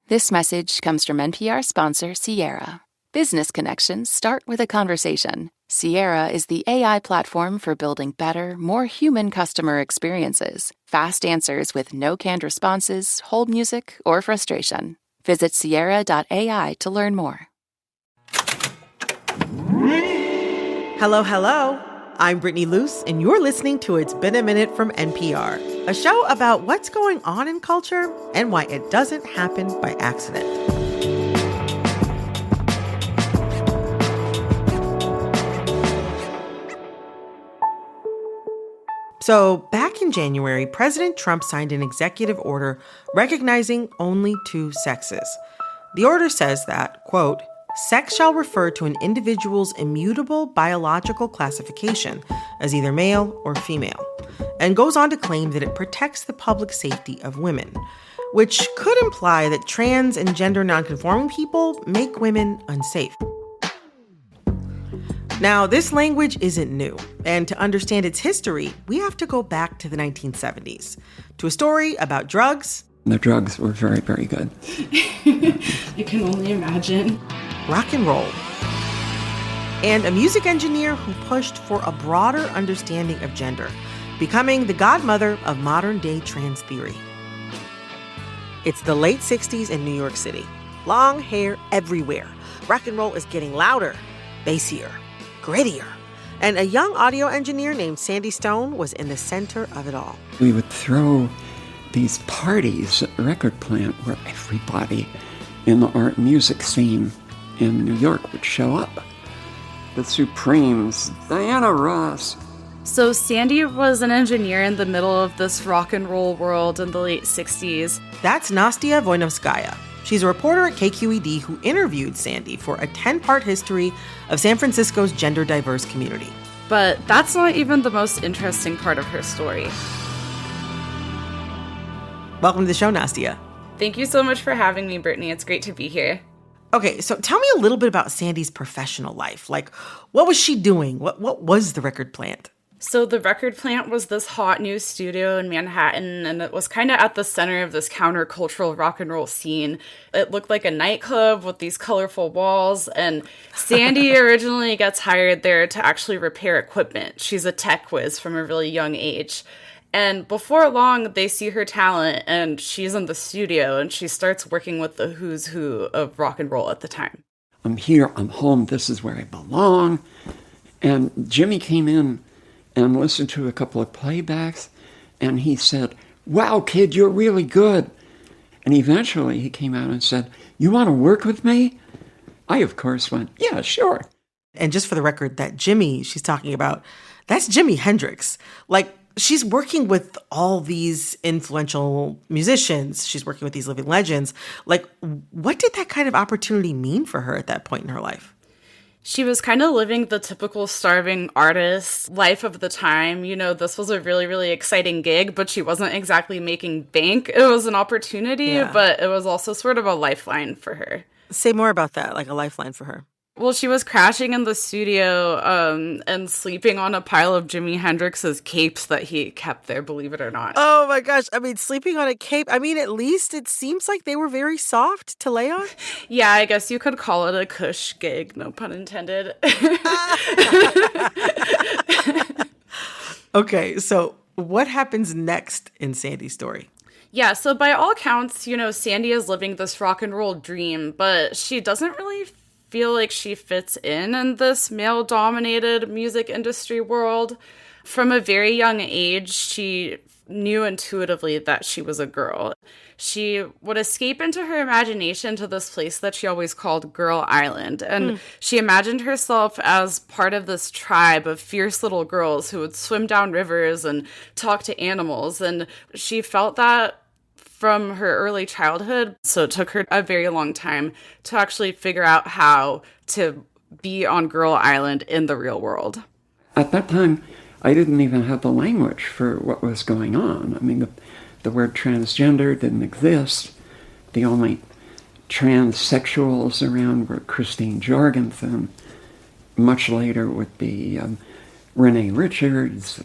This message comes from NPR sponsor Sierra. Business connections start with a conversation. Sierra is the AI platform for building better, more human customer experiences. Fast answers with no canned responses, hold music, or frustration. Visit Sierra.ai to learn more. Hello, hello. I'm Brittany Luce, and you're listening to It's Been a Minute from NPR, a show about what's going on in culture and why it doesn't happen by accident. So, back in January, President Trump signed an executive order recognizing only two sexes. The order says that, quote, sex shall refer to an individual's immutable biological classification as either male or female, and goes on to claim that it protects the public safety of women, which could imply that trans and gender nonconforming people make women unsafe. Now, this language isn't new, and to understand its history, we have to go back to the 1970s, to a story about drugs. The drugs were very, very good. I can only imagine. Rock and roll. And a music engineer who pushed for a broader understanding of gender, becoming the godmother of modern-day trans theory. It's the late 60s in New York City. Long hair everywhere. Rock and roll is getting louder, bassier, grittier. And a young audio engineer named Sandy Stone was in the center of it all. We would throw these parties at the record plant where everybody in the art music scene in New York would show up. The Supremes, Diana Ross. So Sandy was an engineer in the middle of this rock and roll world in the late 60s. That's Nastia Voinovskaya. She's a reporter at KQED who interviewed Sandy for a 10-part history of San Francisco's gender-diverse community. But that's not even the most interesting part of her story. Welcome to the show, Nastia. Thank you so much for having me, Brittany. It's great to be here. Okay, so tell me a little bit about Sandy's professional life. Like, what was she doing? What was the record plant? So the record plant was this hot new studio in Manhattan, and it was kind of at the center of this countercultural rock and roll scene. It looked like a nightclub with these colorful walls, and Sandy originally gets hired there to actually repair equipment. She's a tech whiz from a really young age. And before long, they see her talent, and she's in the studio, and she starts working with the who's who of rock and roll at the time. I'm here, I'm home, this is where I belong. And Jimmy came in and listened to a couple of playbacks, and he said, wow, kid, you're really good. And eventually he came out and said, you want to work with me? I, of course, went, yeah, sure. And just for the record, that Jimmy she's talking about, that's Jimi Hendrix. Like, she's working with all these influential musicians. She's working with these living legends. Like, what did that kind of opportunity mean for her at that point in her life? She was kind of living the typical starving artist life of the time. You know, this was a really, really exciting gig, but she wasn't exactly making bank. It was an opportunity, but it was also sort of a lifeline for her. Say more about that, like a lifeline for her. Well, she was crashing in the studio and sleeping on a pile of Jimi Hendrix's capes that he kept there, believe it or not. Oh my gosh. I mean, sleeping on a cape. I mean, at least it seems like they were very soft to lay on. Yeah, I guess you could call it a cush gig, no pun intended. Okay, so what happens next in Sandy's story? Yeah, so by all accounts, you know, Sandy is living this rock and roll dream, but she doesn't really feel like she fits in this male-dominated music industry world. From a very young age, she knew intuitively that she was a girl. She would escape into her imagination to this place that she always called Girl Island, and she imagined herself as part of this tribe of fierce little girls who would swim down rivers and talk to animals, and she felt that from her early childhood, so it took her a very long time to actually figure out how to be on Girl Island in the real world. At that time, I didn't even have the language for what was going on. I mean, the word transgender didn't exist. The only transsexuals around were Christine Jorgensen. Much later would be Renee Richards.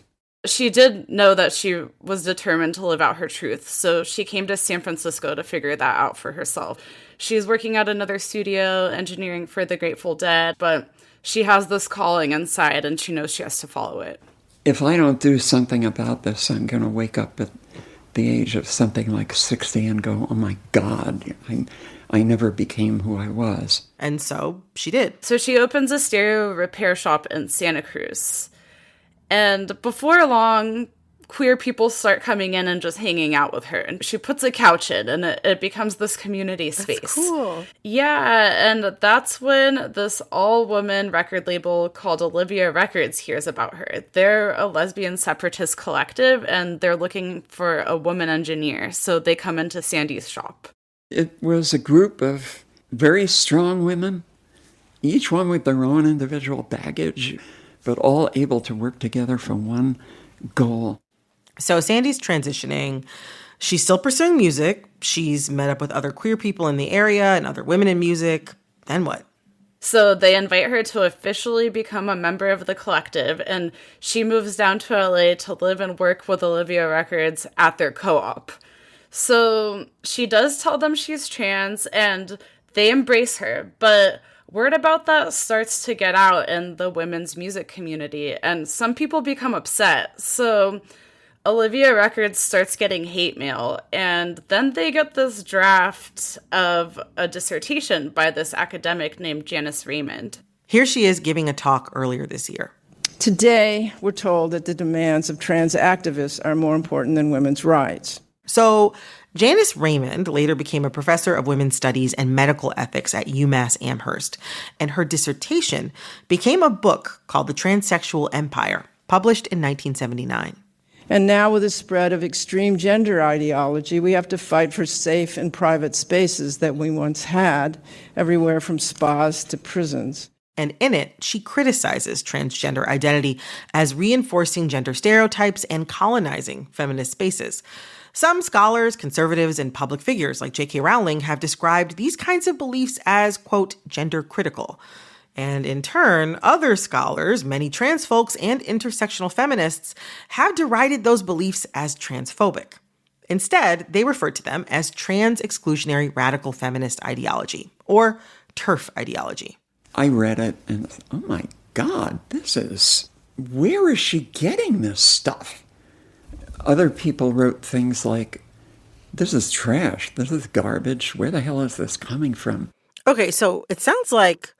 She did know that she was determined to live out her truth, so she came to San Francisco to figure that out for herself. She's working at another studio, engineering for the Grateful Dead, but she has this calling inside and she knows she has to follow it. If I don't do something about this, I'm going to wake up at the age of something like 60 and go, oh my God, I never became who I was. And so she did. So she opens a stereo repair shop in Santa Cruz. And before long, queer people start coming in and just hanging out with her. And she puts a couch in, and it becomes this community space. That's cool. Yeah, and that's when this all-woman record label called Olivia Records hears about her. They're a lesbian separatist collective, and they're looking for a woman engineer. So they come into Sandy's shop. It was a group of very strong women, each one with their own individual baggage, but all able to work together for one goal. So Sandy's transitioning. She's still pursuing music. She's met up with other queer people in the area and other women in music. Then what? So they invite her to officially become a member of the collective, and she moves down to LA to live and work with Olivia Records at their co-op. So she does tell them she's trans, and they embrace her, but word about that starts to get out in the women's music community, and some people become upset. So Olivia Records starts getting hate mail, and then they get this draft of a dissertation by this academic named Janice Raymond. Here she is giving a talk earlier this year. Today, we're told that the demands of trans activists are more important than women's rights. So Janice Raymond later became a professor of women's studies and medical ethics at UMass Amherst, and her dissertation became a book called The Transsexual Empire, published in 1979. And now with the spread of extreme gender ideology, we have to fight for safe and private spaces that we once had, everywhere from spas to prisons. And in it, she criticizes transgender identity as reinforcing gender stereotypes and colonizing feminist spaces. Some scholars, conservatives, and public figures like J.K. Rowling have described these kinds of beliefs as, quote, gender critical. And in turn, other scholars, many trans folks and intersectional feminists, have derided those beliefs as transphobic. Instead, they refer to them as trans exclusionary radical feminist ideology, or TERF ideology. I read it and, oh my God, where is she getting this stuff? Other people wrote things like, this is trash, this is garbage, where the hell is this coming from? Okay, so it sounds like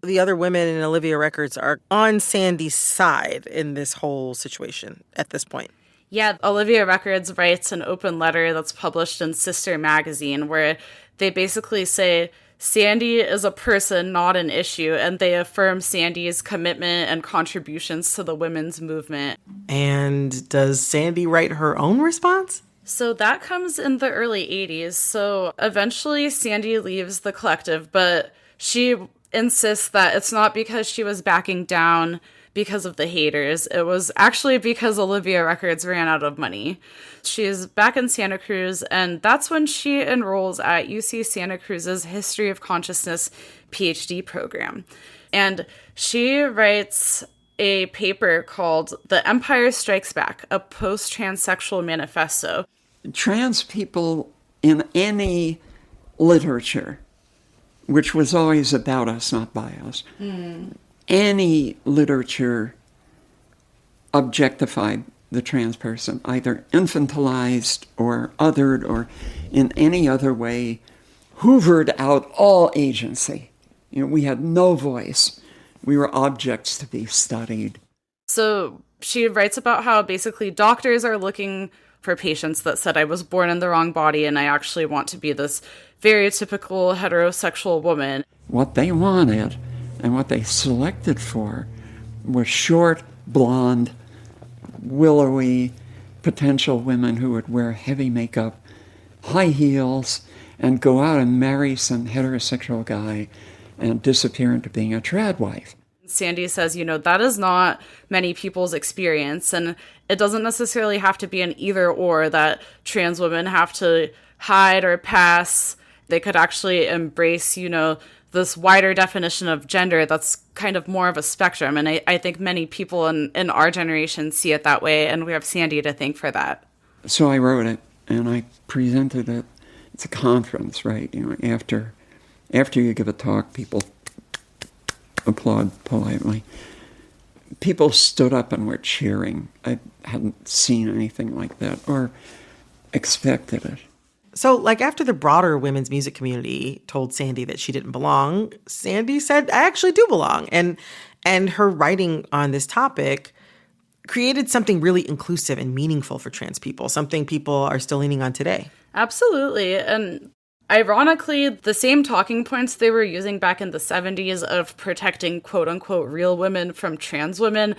the other women in Olivia Records are on Sandy's side in this whole situation at this point. Yeah, Olivia Records writes an open letter that's published in Sister Magazine where they basically say Sandy is a person, not an issue, and they affirm Sandy's commitment and contributions to the women's movement. And does Sandy write her own response? So that comes in the early 80s. So eventually Sandy leaves the collective, but she insists that it's not because she was backing down because of the haters. It was actually because Olivia Records ran out of money. She's back in Santa Cruz, and that's when she enrolls at UC Santa Cruz's History of Consciousness PhD program. And she writes a paper called The Empire Strikes Back, a post-transsexual manifesto. Trans people in any literature, which was always about us, not by us, any literature objectified the trans person, either infantilized or othered or in any other way, hoovered out all agency. You know, we had no voice. We were objects to be studied. So she writes about how basically doctors are looking for patients that said, I was born in the wrong body and I actually want to be this very typical heterosexual woman. What they wanted and what they selected for were short, blonde, willowy potential women who would wear heavy makeup, high heels, and go out and marry some heterosexual guy and disappear into being a trad wife. Sandy says, that is not many people's experience, and it doesn't necessarily have to be an either or that trans women have to hide or pass. They could actually embrace, this wider definition of gender that's kind of more of a spectrum. And I think many people in our generation see it that way, and we have Sandy to thank for that. So I wrote it, and I presented it. It's a conference, right? After you give a talk, people applaud politely. People stood up and were cheering. I hadn't seen anything like that or expected it. So, after the broader women's music community told Sandy that she didn't belong, Sandy said, I actually do belong. And her writing on this topic created something really inclusive and meaningful for trans people, something people are still leaning on today. Absolutely. And ironically, the same talking points they were using back in the 70s of protecting quote-unquote real women from trans women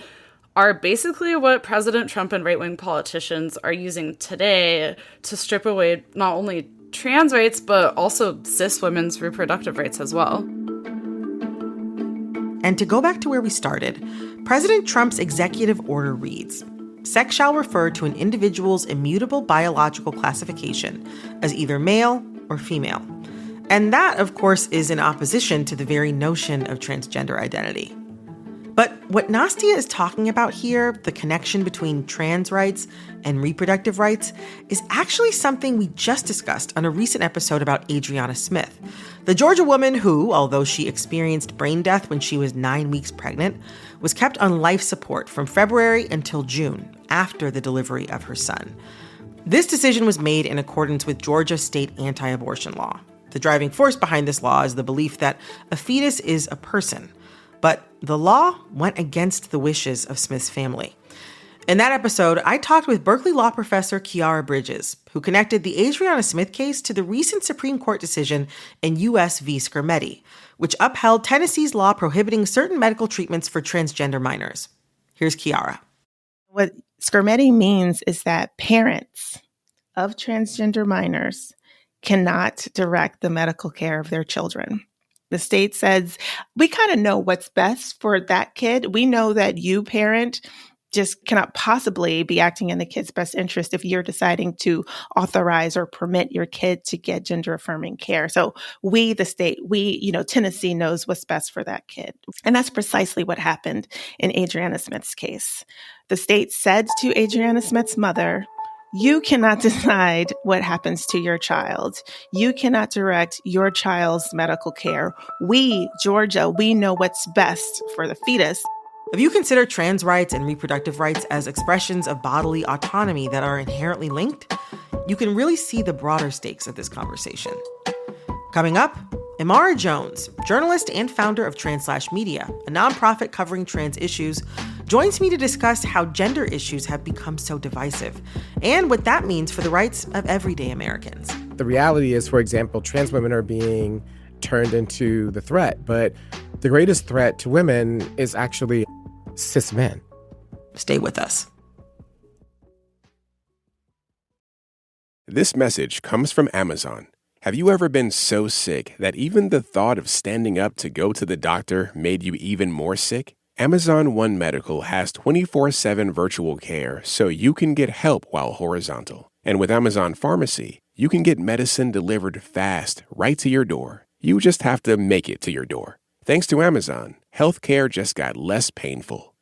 are basically what President Trump and right-wing politicians are using today to strip away not only trans rights, but also cis women's reproductive rights as well. And to go back to where we started, President Trump's executive order reads, sex shall refer to an individual's immutable biological classification as either male or female. And that, of course, is in opposition to the very notion of transgender identity. But what Nastia is talking about here, the connection between trans rights and reproductive rights, is actually something we just discussed on a recent episode about Adriana Smith, the Georgia woman who, although she experienced brain death when she was 9 weeks pregnant, was kept on life support from February until June, after the delivery of her son. This decision was made in accordance with Georgia state anti-abortion law. The driving force behind this law is the belief that a fetus is a person. But the law went against the wishes of Smith's family. In that episode, I talked with Berkeley law professor Kiara Bridges, who connected the Adriana Smith case to the recent Supreme Court decision in U.S. v. Skermeti, which upheld Tennessee's law prohibiting certain medical treatments for transgender minors. Here's Kiara. What Skermeti means is that parents of transgender minors cannot direct the medical care of their children. The state says, we kind of know what's best for that kid. We know that you, parent, just cannot possibly be acting in the kid's best interest if you're deciding to authorize or permit your kid to get gender-affirming care. So we, the state, Tennessee knows what's best for that kid. And that's precisely what happened in Adriana Smith's case. The state said to Adriana Smith's mother, you cannot decide what happens to your child. You cannot direct your child's medical care. We, Georgia, we know what's best for the fetus. If you consider trans rights and reproductive rights as expressions of bodily autonomy that are inherently linked, you can really see the broader stakes of this conversation. Coming up, Imara Jones, journalist and founder of Trans/Media, a nonprofit covering trans issues, joins me to discuss how gender issues have become so divisive and what that means for the rights of everyday Americans. The reality is, for example, trans women are being turned into the threat, but the greatest threat to women is actually cis men. Stay with us. This message comes from Amazon. Have you ever been so sick that even the thought of standing up to go to the doctor made you even more sick? Amazon One Medical has 24/7 virtual care so you can get help while horizontal. And with Amazon Pharmacy, you can get medicine delivered fast right to your door. You just have to make it to your door. Thanks to Amazon, healthcare just got less painful.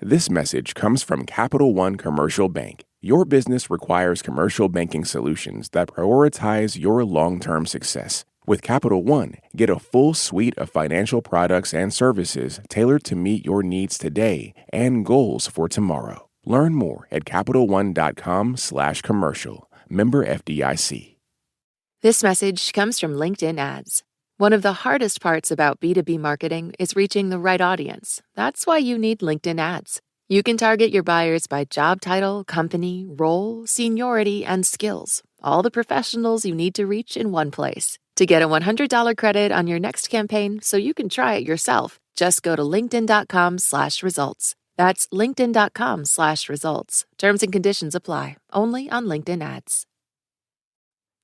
This message comes from Capital One Commercial Bank. Your business requires commercial banking solutions that prioritize your long-term success. With Capital One, get a full suite of financial products and services tailored to meet your needs today and goals for tomorrow. Learn more at CapitalOne.com/commercial. Member FDIC. This message comes from LinkedIn Ads. One of the hardest parts about B2B marketing is reaching the right audience. That's why you need LinkedIn Ads. You can target your buyers by job title, company, role, seniority, and skills. All the professionals you need to reach in one place. To get a $100 credit on your next campaign so you can try it yourself, just go to linkedin.com/results. That's linkedin.com/results. Terms and conditions apply. Only on LinkedIn Ads.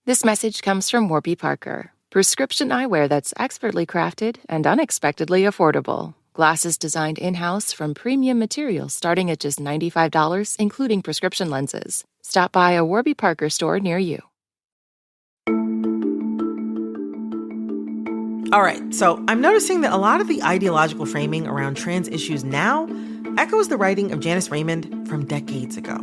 This message comes from Warby Parker. Prescription eyewear that's expertly crafted and unexpectedly affordable. Glasses designed in-house from premium materials starting at just $95, including prescription lenses. Stop by a Warby Parker store near you. All right, so I'm noticing that a lot of the ideological framing around trans issues now echoes the writing of Janice Raymond from decades ago.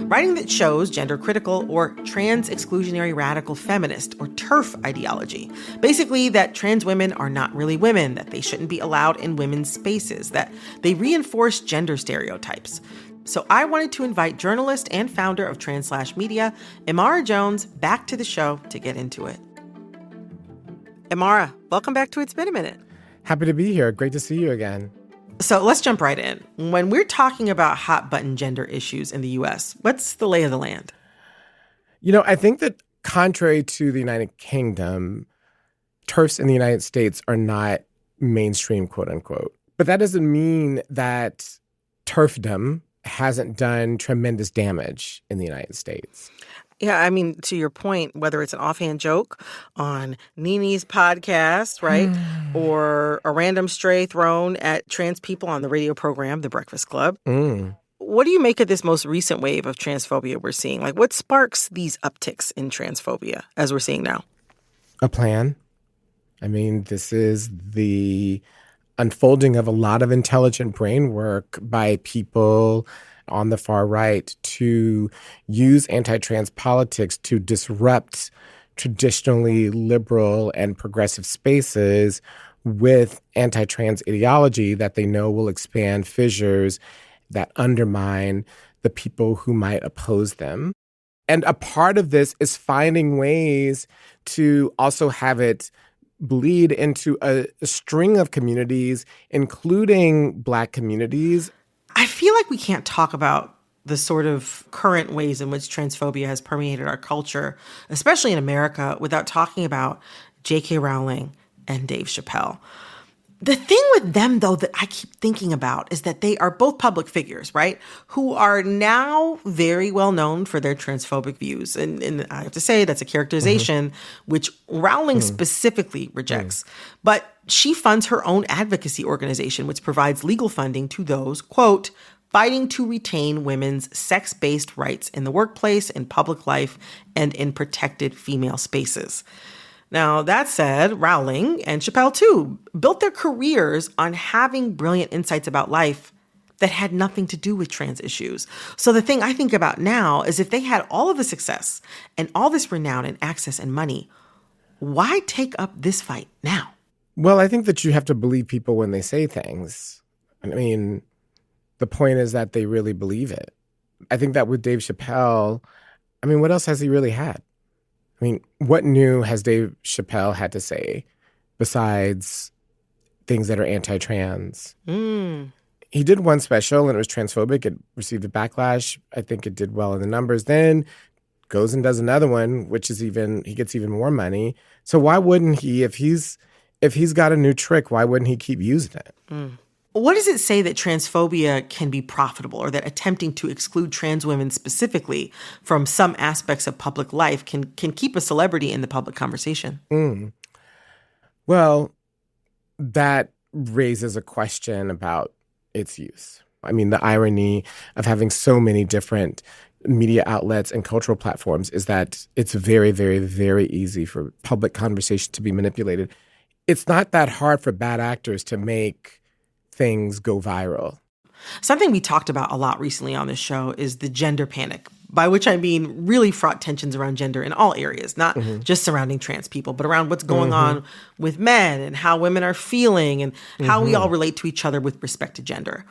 Writing that shows gender-critical or trans-exclusionary radical feminist or TERF ideology. Basically, that trans women are not really women, that they shouldn't be allowed in women's spaces, that they reinforce gender stereotypes. So I wanted to invite journalist and founder of Trans/Media, Imara Jones, back to the show to get into it. Imara, welcome back to It's Been a Minute. Happy to be here. Great to see you again. So let's jump right in. When we're talking about hot-button gender issues in the U.S., what's the lay of the land? I think that contrary to the United Kingdom, TERFs in the United States are not mainstream, quote unquote. But that doesn't mean that TERFdom hasn't done tremendous damage in the United States. Yeah, I mean, to your point, whether it's an offhand joke on Nene's podcast, right, or a random stray thrown at trans people on the radio program, The Breakfast Club. What do you make of this most recent wave of transphobia we're seeing? Like, what sparks these upticks in transphobia as we're seeing now? A plan. I mean, this is the unfolding of a lot of intelligent brain work by people on the far right to use anti-trans politics to disrupt traditionally liberal and progressive spaces with anti-trans ideology that they know will expand fissures that undermine the people who might oppose them. And a part of this is finding ways to also have it bleed into a string of communities, including Black communities. I feel like we can't talk about the sort of current ways in which transphobia has permeated our culture, especially in America, without talking about J.K. Rowling and Dave Chappelle. The thing with them, though, that I keep thinking about is that they are both public figures, right, who are now very well known for their transphobic views. And I have to say that's a characterization which Rowling specifically rejects. But she funds her own advocacy organization, which provides legal funding to those, quote, fighting to retain women's sex-based rights in the workplace, in public life, and in protected female spaces. Now, that said, Rowling and Chappelle, too, built their careers on having brilliant insights about life that had nothing to do with trans issues. So the thing I think about now is if they had all of the success and all this renown and access and money, why take up this fight now? Well, I think that you have to believe people when they say things. I mean, the point is that they really believe it. I think that with Dave Chappelle, I mean, what else has he really had? I mean, what new has Dave Chappelle had to say besides things that are anti-trans? He did one special and it was transphobic. It received a backlash. I think it did well in the numbers. Then goes and does another one, which is he gets even more money. So why wouldn't he, if he's got a new trick, why wouldn't he keep using it? What does it say that transphobia can be profitable, or that attempting to exclude trans women specifically from some aspects of public life can keep a celebrity in the public conversation? Well, that raises a question about its use. I mean, the irony of having so many different media outlets and cultural platforms is that it's very, very, very easy for public conversation to be manipulated. It's not that hard for bad actors to make things go viral. Something we talked about a lot recently on this show is the gender panic, by which I mean really fraught tensions around gender in all areas, not just surrounding trans people, but around what's going on with men and how women are feeling and how we all relate to each other with respect to gender.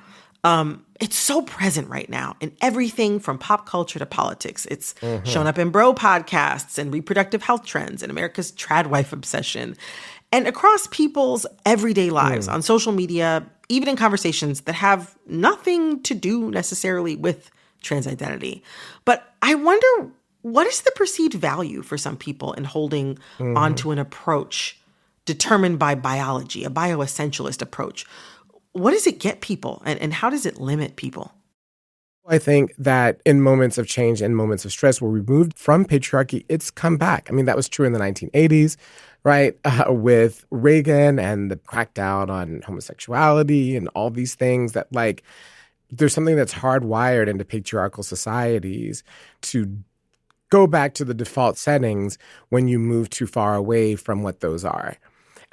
It's so present right now in everything from pop culture to politics. It's shown up in bro podcasts and reproductive health trends and America's trad wife obsession. And across people's everyday lives, on social media, even in conversations that have nothing to do necessarily with trans identity. But I wonder, what is the perceived value for some people in holding onto an approach determined by biology, a bioessentialist approach? What does it get people, and how does it limit people? I think that in moments of change and moments of stress, we're removed from patriarchy, it's come back. I mean, that was true in the 1980s, right? With Reagan and the crackdown on homosexuality and all these things that, like, there's something that's hardwired into patriarchal societies to go back to the default settings when you move too far away from what those are.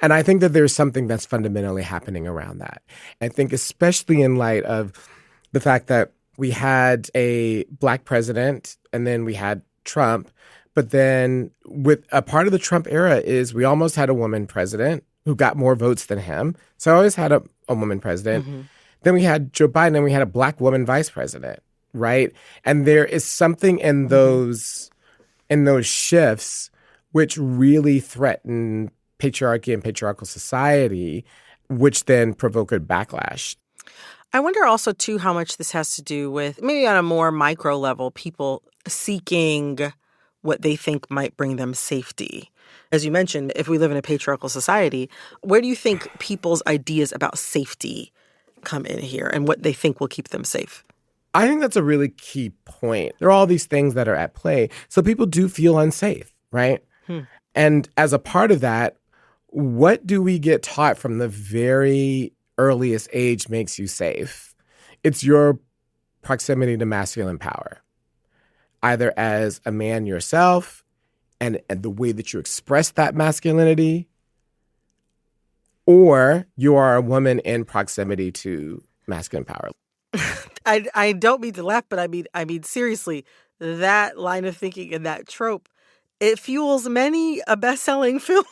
And I think that there's something that's fundamentally happening around that. I think especially in light of the fact that we had a Black president and then we had Trump. But then with a part of the Trump era is we almost had a woman president who got more votes than him. So I always had a woman president. Mm-hmm. Then we had Joe Biden and we had a Black woman vice president, right? And there is something in those shifts which really threaten patriarchy and patriarchal society, which then provoke a backlash. I wonder also, too, how much this has to do with, maybe on a more micro level, people seeking what they think might bring them safety. As you mentioned, if we live in a patriarchal society, where do you think people's ideas about safety come in here and what they think will keep them safe? I think that's a really key point. There are all these things that are at play. So people do feel unsafe, right? And as a part of that, what do we get taught from the very earliest age makes you safe? It's your proximity to masculine power, either as a man yourself and the way that you express that masculinity, or you are a woman in proximity to masculine power. I don't mean to laugh, but I mean seriously, that line of thinking and that trope, it fuels many a best-selling film.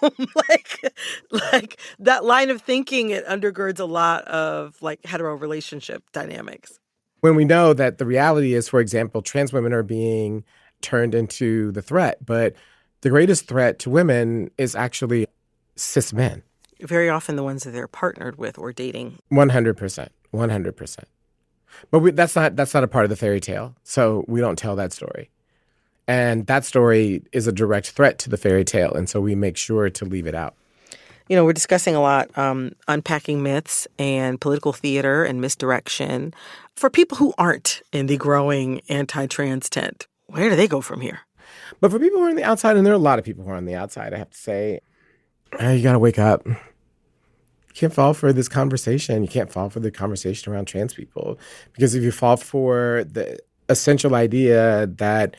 like that line of thinking, it undergirds a lot of like hetero relationship dynamics. When we know that the reality is, for example, trans women are being turned into the threat, but the greatest threat to women is actually cis men. Very often the ones that they're partnered with or dating. 100%. 100%. But that's not a part of the fairy tale, so we don't tell that story. And that story is a direct threat to the fairy tale, and so we make sure to leave it out. You know, we're discussing a lot, unpacking myths and political theater and misdirection. For people who aren't in the growing anti-trans tent, where do they go from here? But for people who are on the outside, and there are a lot of people who are on the outside, I have to say, you got to wake up. You can't fall for this conversation. You can't fall for the conversation around trans people. Because if you fall for the essential idea that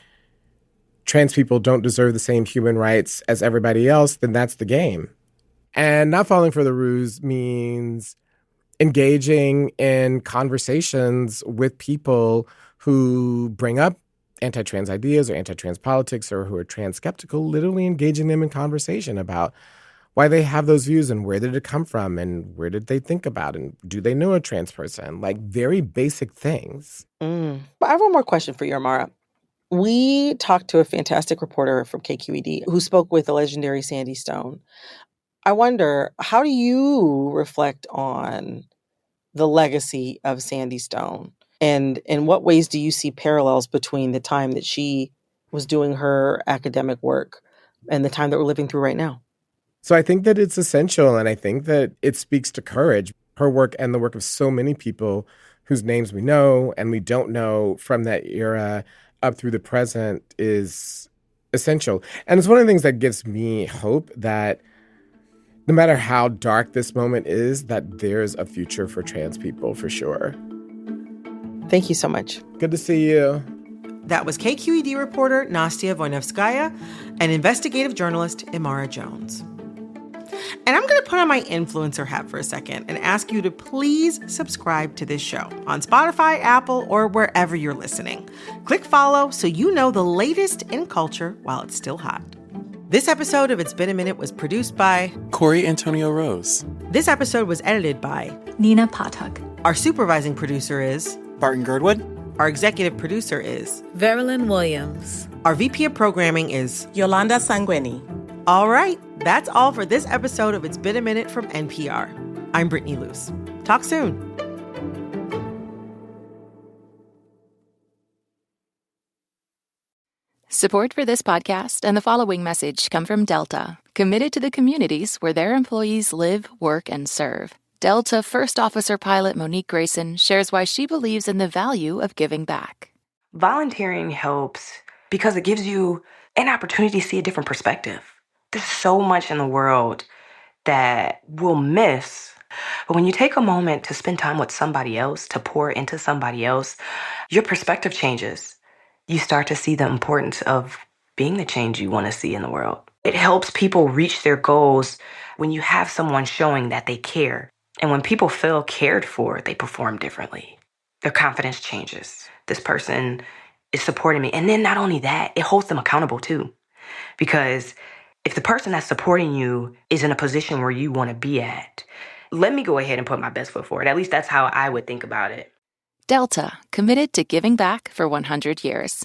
trans people don't deserve the same human rights as everybody else, then that's the game. And not falling for the ruse means engaging in conversations with people who bring up anti-trans ideas or anti-trans politics or who are trans skeptical, literally engaging them in conversation about why they have those views and where did it come from and where did they think about and do they know a trans person? Like very basic things. But I have one more question for you, Amara. We talked to a fantastic reporter from KQED who spoke with the legendary Sandy Stone. I wonder, how do you reflect on the legacy of Sandy Stone? And in what ways do you see parallels between the time that she was doing her academic work and the time that we're living through right now? So I think that it's essential, and I think that it speaks to courage. Her work and the work of so many people whose names we know and we don't know from that era up through the present is essential. And it's one of the things that gives me hope that no matter how dark this moment is, that there's a future for trans people for sure. Thank you so much. Good to see you. That was KQED reporter Nastia Voinevskaya and investigative journalist Imara Jones. And I'm going to put on my influencer hat for a second and ask you to please subscribe to this show on Spotify, Apple, or wherever you're listening. Click follow so you know the latest in culture while it's still hot. This episode of It's Been a Minute was produced by Corey Antonio Rose. This episode was edited by Nina Patak. Our supervising producer is Barton Girdwood. Our executive producer is Verilyn Williams. Our VP of programming is Yolanda Sanguini. All right, that's all for this episode of It's Been a Minute from NPR. I'm Brittany Luce. Talk soon. Support for this podcast and the following message come from Delta, committed to the communities where their employees live, work, and serve. Delta First Officer Pilot Monique Grayson shares why she believes in the value of giving back. Volunteering helps because it gives you an opportunity to see a different perspective. There's so much in the world that we'll miss. But when you take a moment to spend time with somebody else, to pour into somebody else, your perspective changes. You start to see the importance of being the change you want to see in the world. It helps people reach their goals when you have someone showing that they care. And when people feel cared for, they perform differently. Their confidence changes. This person is supporting me. And then not only that, it holds them accountable too. Because if the person that's supporting you is in a position where you want to be at, let me go ahead and put my best foot forward. At least that's how I would think about it. Delta, committed to giving back for 100 years.